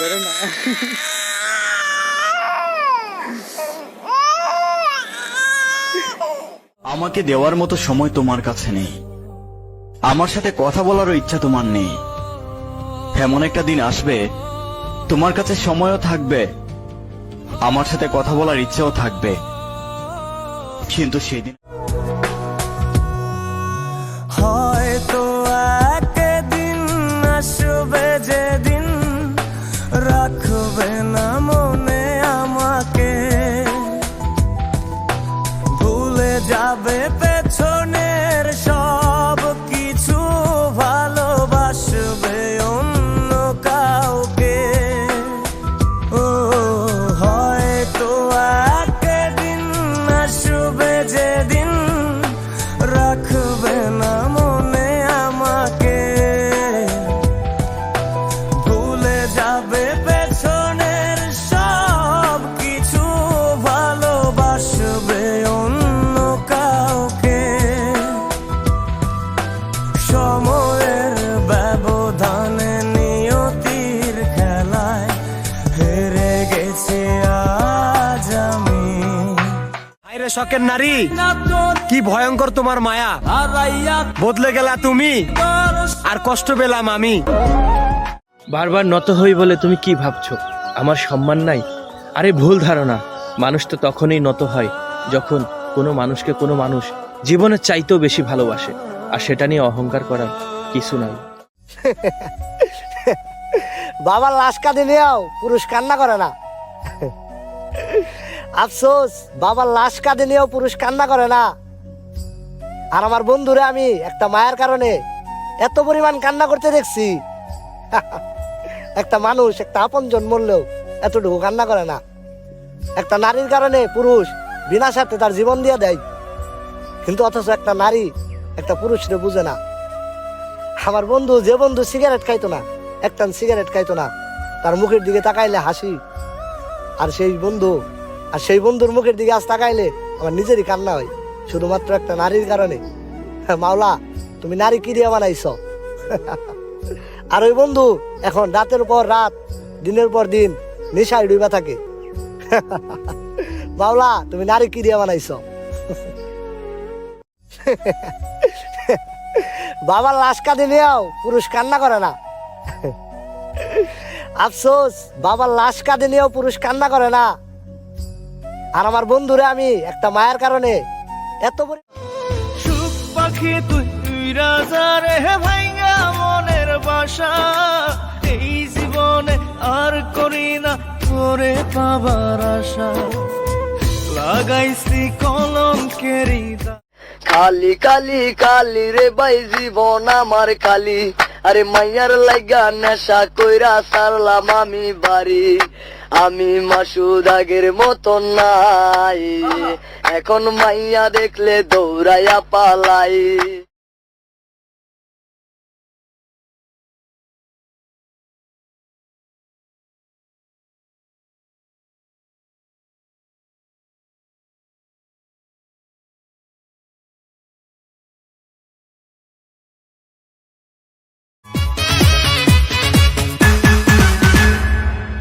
করো না। আমাকে দেওয়ার মতো সময় তোমার কাছে নেই, আমার সাথে কথা বলারও ইচ্ছা তোমার নেই। এমন একটা দিন আসবে তোমার কাছে সময়ও থাকবে, আমার সাথে কথা বলার ইচ্ছাও থাকবে, কিন্তু সেই দিন হয়তো একদিন আসবে যেদিন রাখবে না মনে আমাকে, ভুলে যাবে পেছনের সব কিছু, ভালোবাসবে অন্য কাউকে। ও হয়তো একদিন আসবে যেদিন রাখবে না মনে আমাকে, ভুলে যাবে পেছনের সব কিছু, ভালোবাসবে অন্য কাউকে। সময়ের ব্যবধানে নিয়তির খেলায় হেরে গেছে আজ আমি। আরে শখের নারী, কি ভয়ঙ্কর তোমার মায়া, বদলে গেলা তুমি আর কষ্ট পেলাম আমি। বারবার নত হই বলে তুমি কি ভাবছো আমার সম্মান নাই? আরে ভুল ধারণা, মানুষ তো তখনই নত হয় যখন কোনো মানুষকে কোনো মানুষ জীবনের চাইতেও বেশি ভালোবাসে, আর সেটা নিয়ে অহংকার করার কিছু নাই। বাবার লাশ কাঁদে নিয়েও পুরুষ কান্না করে না। আফসোস, বাবার লাশ কাঁদে নিয়েও পুরুষ কান্না করে না। আর আমার বন্ধুরে আমি একটা মায়ের কারণে এত পরিমাণ কান্না করতে দেখছি। একটা মানুষ, একটা আপনজন মরলেও এতটুকু কান্না করে না। একটা নারীর কারণে পুরুষ বিনা স্বার্থে তার জীবন দিয়ে দেয়, কিন্তু অথচ একটা নারী একটা পুরুষরে বুঝে না। আমার বন্ধু, যে বন্ধু সিগারেট খাইতো না, একটা সিগারেট খাইতো না, তার মুখের দিকে তাকাইলে হাসি, আর সেই বন্ধুর মুখের দিকে আজ তাকাইলে আমার নিজেরই কান্না হয়, শুধুমাত্র একটা নারীর কারণে। মাওলা, তুমি নারী কি দিয়ে বানাইছ? আর ওই বন্ধু এখন রাতের পর রাত, দিনের পর দিন নেশায় ডুবা থাকে। মাওলা, তুমি নারী কি দিয়ে বানাইছ? বাবার লাশ কাঁদে নিয়েও পুরুষ কান্না করে না। আফসোস, বাবার লাশ কাঁদে নিয়েও পুরুষ কান্না করে না। আর আমার বন্ধুরে আমি একটা মায়ের কারণে এত সুখ পাখি তুই রাজারে ভাইঙ্গা মনের বাসা, এই জীবনে আর করি না করে পাবার আশা, লাগাইছি কলঙ্কেরি খালি খালি খালি রে ভাই জীবন আমার খালি। আরে মাইয়ার লাইগা নেশা কইরা সারলাম আমি বাড়ি, আমি মাসুদ আগের মতন নাই, এখন মাইয়া দেখলে দৌড়াইয়া পালাই।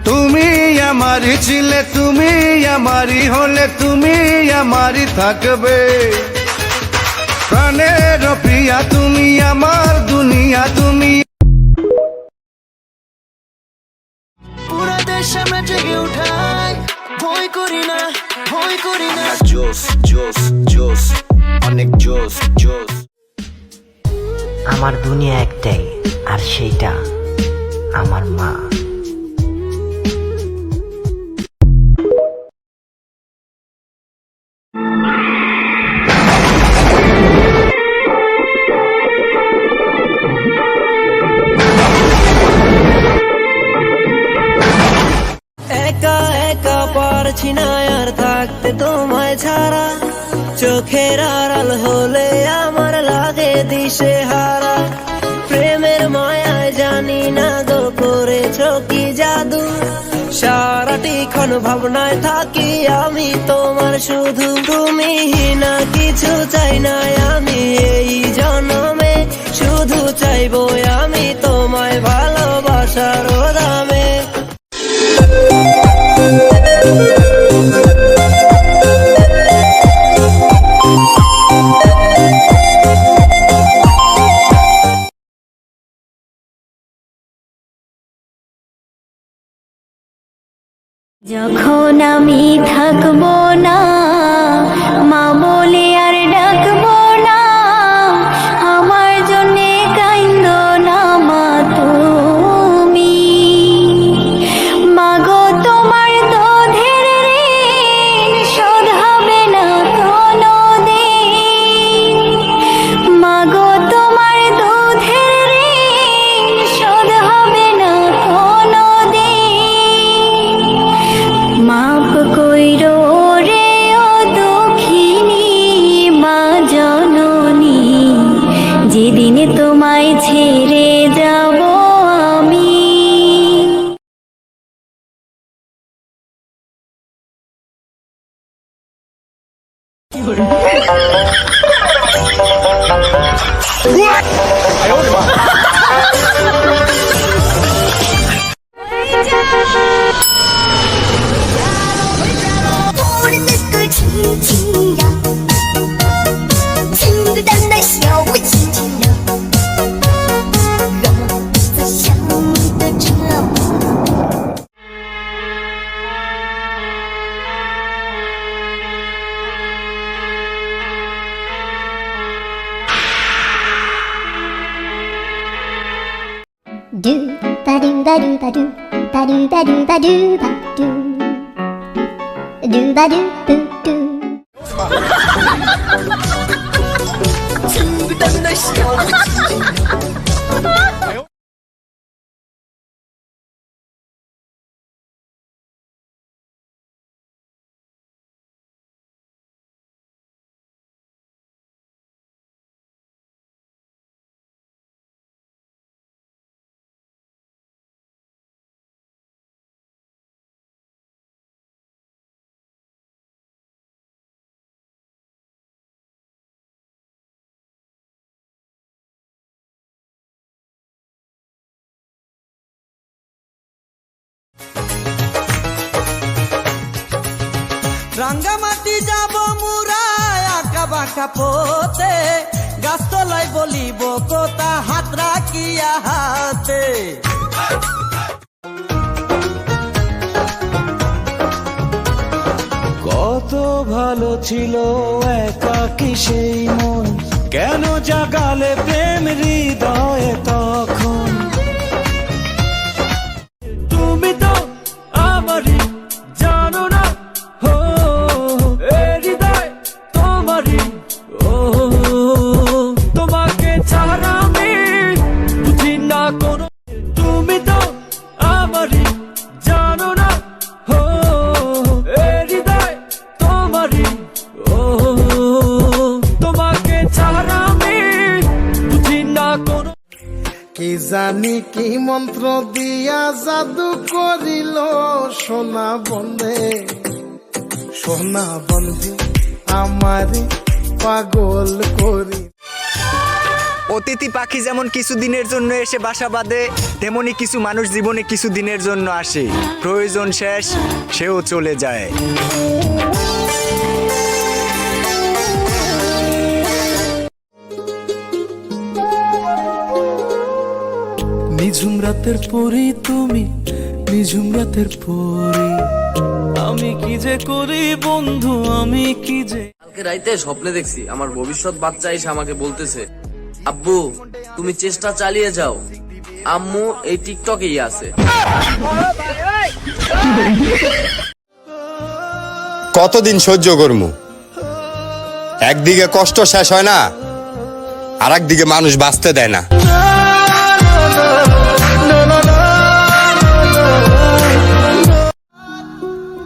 তুমি আমারই ছিলে, তুমি আমারই হলে, তুমি আমারই থাকবে। প্রাণের প্রিয়া তুমি, আমার দুনিয়া তুমি। পুরা দেশ আমরা জেগে উঠাই, ভয় করি না, ভয় করি না। জোস জোস জোস, অনেক জোস জোস। আমার দুনিয়া একটাই, আর সেইটা আমার মা। একা একা পারছি না আর থাকতে তোমায় ছাড়া, চোখের আড়াল হলে আমার লাগে দিশে হারা। প্রেমের মায়ায় জানি না গো করেছ কি জাদু, সারাটি ক্ষণ ভাবনায় থাকি আমি তোমার শুধু। তুমি না কিছু চাই না আমি এই জন্মে, শুধু যখন আমি থাকবো না, মা বলে আর ডাকবো না, আমার জন্যে কাইন্দো না মা তুমি। মাগো তোমার দুধের ঋণ শোধ হবে না কোনোদিন। মাগো তোমার দুধের ঋণ শোধ হবে না কোনোদিন। মাপ কইরো রে ও দুঃখিনী মা জননী, যেদিন তোমায় ছেড়ে যাব আমি। Do ba do ba do ba do ba do ba do ba do ba do ba do boo do. Rangamati যাব মুরায় আঁকা বাঁকা পথে, গাছতলায় বলিব কোথা হাত রাখিয়া হাতে। কত ভালো ছিল একাকী সেই মন, কেন জাগালে প্রেম হৃদয়ে তখন। তুমি তো আমারই জানো না, হো এ হৃদয় তোমারই। ও তোমাকে ছাড়া আমি বুঝি না কোনো। তুমি তো আমারই জানো না, হো এ হৃদয় তোমারই। ও তোমাকে ছাড়া আমি বুঝি না কোনো। কি জানি কি মন্ত্র দিয়া জাদু করিল সোনা বন্ধে, সোনা বন্ধে আমারে পাগল করি। অতিথি পাখি যেমন কিছু দিনের জন্য এসে বাসা বাঁধে, তেমনি কিছু মানুষ জীবনে কিছু দিনের জন্য আসে, প্রয়োজন শেষ সেও চলে যায়। নিঝুম রাতের পরি তুমি, নিঝুম রাতের পরি, আমি কি যে করি বন্ধু, আমি কি যে। কালকে রাইতে স্বপ্নে দেখছি আমার ভবিষ্যৎ বাচ্চা এসে আমাকে বলতেছে, আব্বু তুমি চেষ্টা চালিয়ে যাও, আম্মু এই টিকটকেই আছে। কতদিন সহ্য করমু? একদিকে কষ্ট শেষ হয় না, আর একদিকে মানুষ বাঁচতে দেয় না।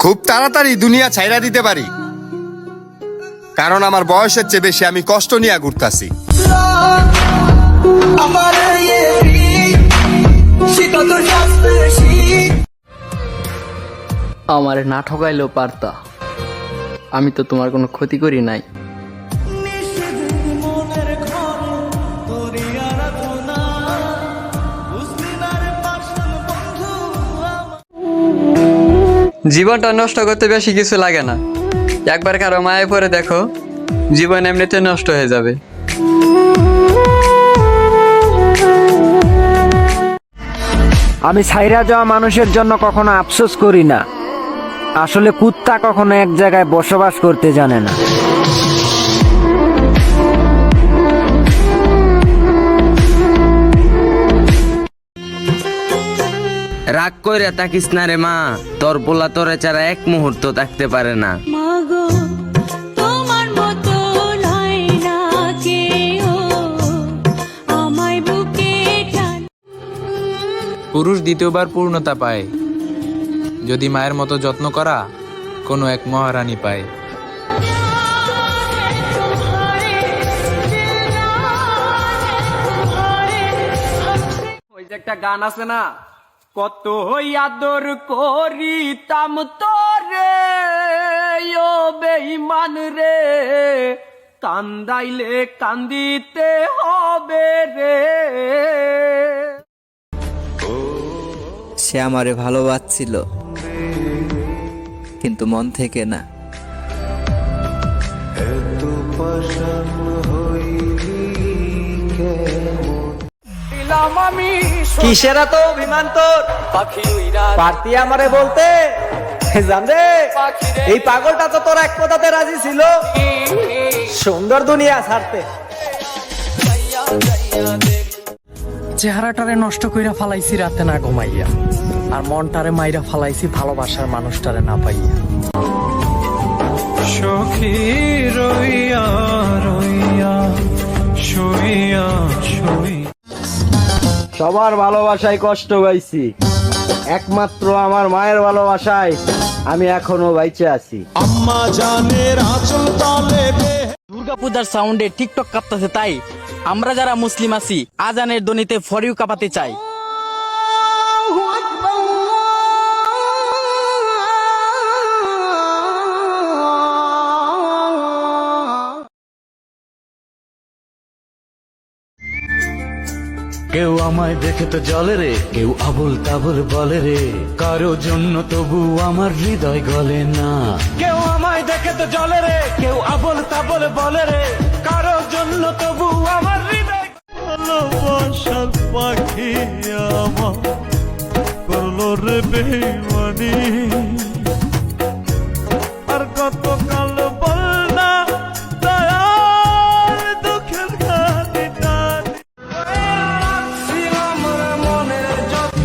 খুব তাড়াতাড়ি দুনিয়া ছাইরা দিতে পারি, কারণ আমার বয়সের চেয়ে বেশি আমি কষ্ট নিয়ে ঘুরতাছি। আমার না ঠকাইলেও পারতা, আমি তো তোমার কোনো ক্ষতি করি নাই। জীবনটা নষ্ট করতে বেশি কিছু লাগে না, একবার কারো মায়ে পরে দেখো, জীবন এমনিতে নষ্ট হয়ে যাবে। আমি ছাইরা যাওয়া মানুষের জন্য কখনো আফসোস করি না, আসলে কুত্তা কখনো এক জায়গায় বসবাস করতে জানে না। রাগ কইরা তাকিস না রে মা, তোর পোলা তোরে ছাড়া এক মুহূর্ত থাকতে পারে না। মাগো তোমার মতো হয় না কেউ আমায় বুকে টান। পুরুষ দ্বিতীয়বার পূর্ণতা পায় যদি মায়ের মতো যত্ন করা কোনো এক মহারানী পায়। ওই যে একটা গান আছে না, কত আদর করিতাম তোরে ও বেঈমান রে, কান্দাইলে কান্দিতে হবে রে। সে আমারে ভালোবাসছিল কিন্তু মন থেকে না। কিসের এত অভিমান তোর? পারতি আমারে বলতে জানরে, এই পাগলটা তো তোর এক কথাতে রাজি ছিল সুন্দর দুনিয়া ছাড়তে। চেহারাটারে নষ্ট কইরা ফালাইছি রাতে না ঘুমাইয়া, আর মনটারে মাইরা ফালাইছি ভালোবাসার মানুষটারে না পাইয়া। সখী রইয়া রইয়া শুইয়া শুই। সবার ভালোবাসায় কষ্ট পাইছি, একমাত্র আমার মায়ের ভালোবাসায় আমি এখনো বাইচে আছি। আম্মা জানের আঁচল তলে দুর্গাপূজার সাউন্ডে টিকটক কাঁপতেছে, তাই আমরা যারা মুসলিম আছি আজানের ধ্বনিতে ফর ইউ কাঁপাতে চাই। কেউ আমায় দেখে তো জলে রে, কেউ আবল তাবল বলে রে, কারো জন্য তবু আমার হৃদয় গলে না। কেউ আমায় দেখে তো জলে রে, কেউ আবল তাবল বলে রে, কারো জন্য তবু আমার হৃদয়। ভালোবাসার পাখি আমার করলো রে বেইমানি, আর কত কাল বলনা দয়ার দুঃখের গানিটা।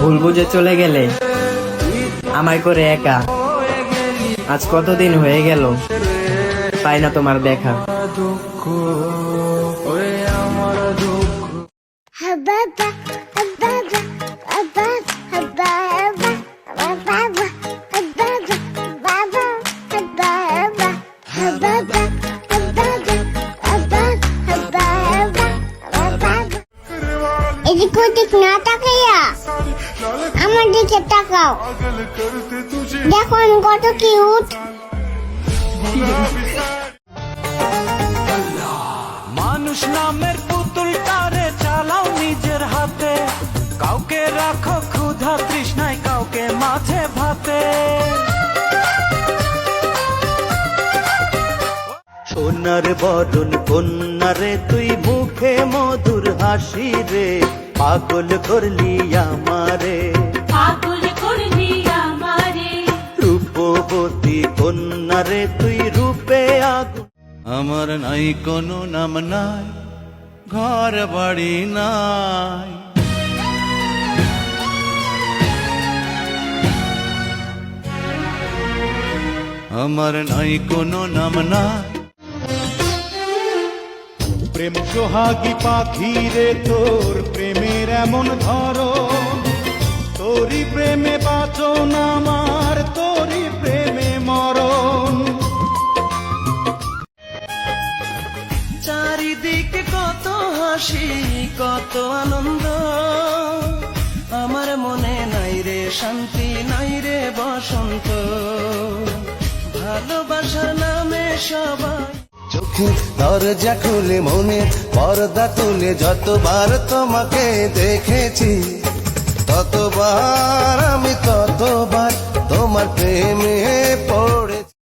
ভুল বুঝে চলে গেলে আমায় করে একা, আজ কতদিন হয়ে গেল পাই না তোমার দেখা। এদিক ওদিক না তাকাইয়া আমার দিকে তাকাও, দেখো আমি কত কিউট। মানুষ নামের পুতুলটারে চালাও নিজের হাতে, কাউকে রাখো ক্ষুধা তৃষ্ণায়, কাউকে মাঝে ভাতে। সোনার বদন কন্যারে তুই মুখে মধুর হাসি রে, পাগল করলি আমারে, পাগল করলি আমারে। রূপবতী কন্যারে তুই রূপে আগুন। আমার নাই কোনো নাম নাই, ঘর বাড়ি নাই, আমার নাই কোনো নাম নাই। প্রেম সোহাগী পাখি রে তোর প্রেমের এমন ধরন, তোরই প্রেমে বাঁচন আমার, তোরই প্রেমে মরণ। চারিদিকে কত হাসি কত আনন্দ, আমার মনে নাই রে শান্তি নাই রে বসন্ত, ভালোবাসার নামে সবাই। চোখে দরজা খুলে মনে পর্দা তুলে যতবার তোমাকে দেখেছি, ততবার আমি ততবার তোমার প্রেমে পড়েছি।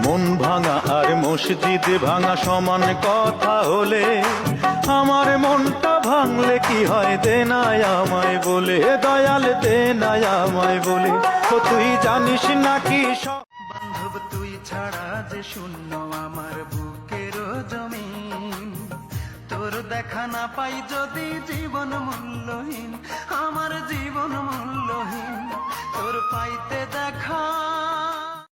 মন ভাঙা আর মসজিদ ভাঙা সমান কথা হলে, আমার মনটা ভাঙলে কি হয় দে না আমায় বলে, দয়াল দে না আমায় বলে। ও তুই জানিস নাকি বান্ধব তুই ছাড়া যে শূন্য আমার বুকের জমিন, তোর দেখা না পাই যদি জীবন মূল্যহীন, আমার জীবন মূল্যহীন, তোর পাইতে দেখা